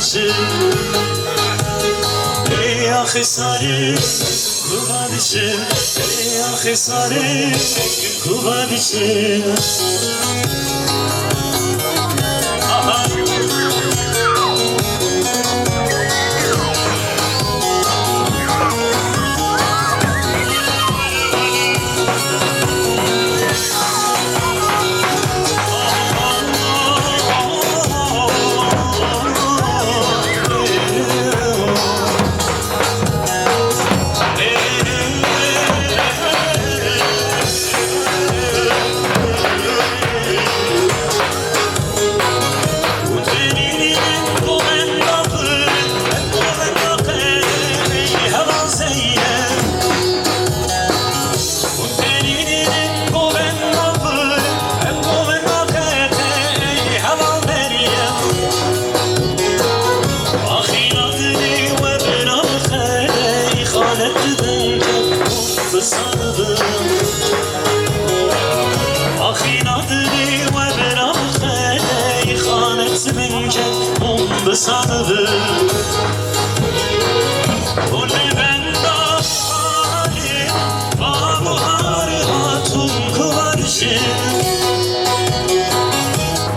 بشه ای آخه ساره کوبادشه ای آخه ساره کوبادشه آخی نادری و برام خیلی خانت من جد اون بسانه اون بندا باری با بحاری هاتون کوارشه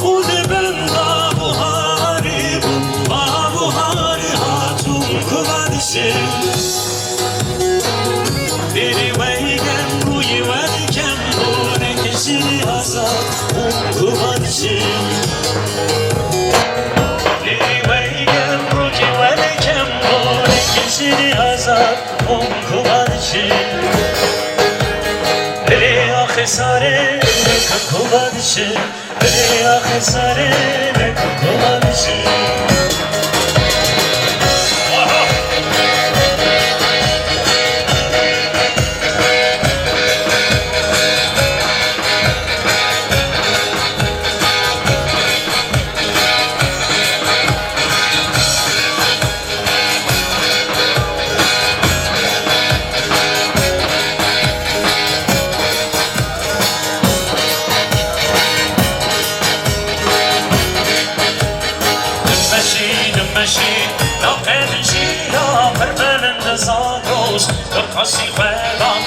اون بندا بحاری با بحاری هاتون کوارشه بری ویگم روی ویگم بونه کشیری آزاد اون کوبادشه بری ویگم روی ویگم بونه کشیری آزاد اون کوبادشه بری آخه ساره نکن کوبادشه بری آخه ساره نکن کوبادشه زادروز دقاسی خدام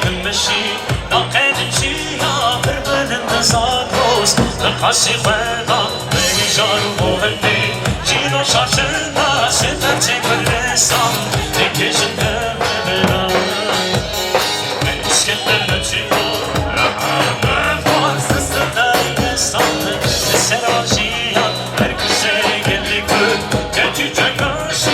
نمشی ناقدشی یا بربلند زادروز دقاسی خدام بجارو مهندی جیرو شاشنا ستت کردستان دیکشن دمنا مسکت نچیو رقم فاز دستان سراجیا herkese geldi gün getice karşı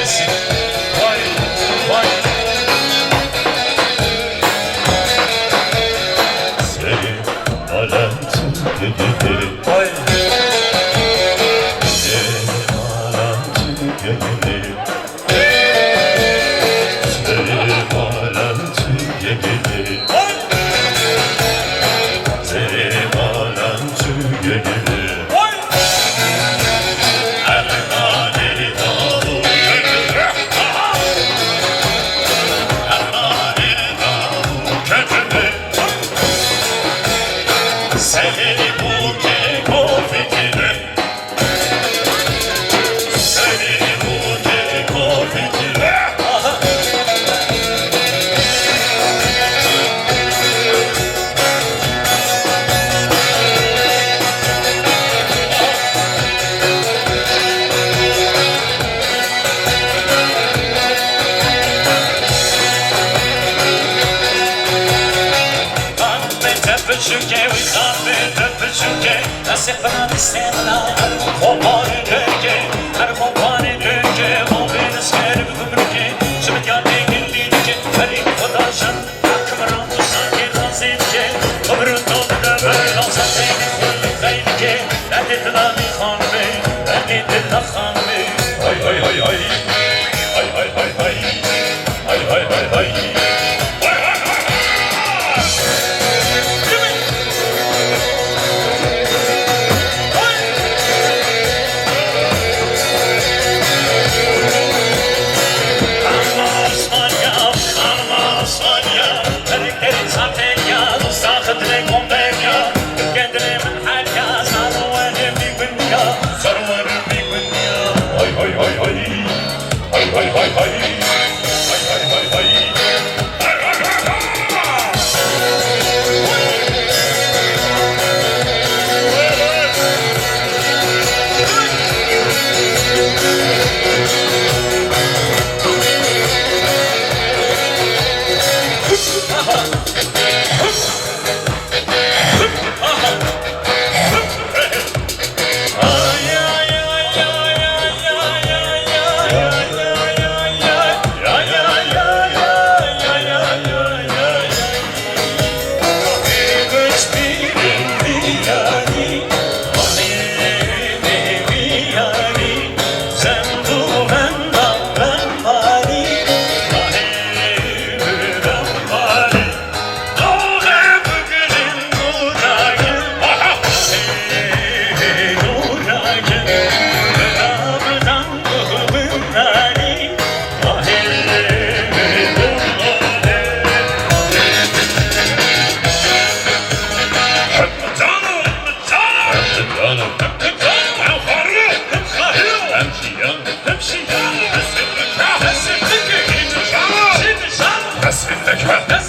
gelsin. Vay vay. Seni alemsin geceleri. Vay. Seni alemsin geceleri. Seni alemsin geceleri. Seni alemsin geceleri. Seni bu keko fikri, seni bu keko fikri. Öpücüke, uysabı öpücüke, nasıl bana istenla, kopar dönke, her kopar dönke, o beni ser ömrüke, şimdi yani gildince, beni kodaşın, akımran bu sanki razimce, ömrün dolda böyle olsa seni kullu kaynike, ben de tılabi hanımı, ben de tılabi hanımı, ay ay ay ay, ay ay ay ay, ay ay ay ay. Nasıl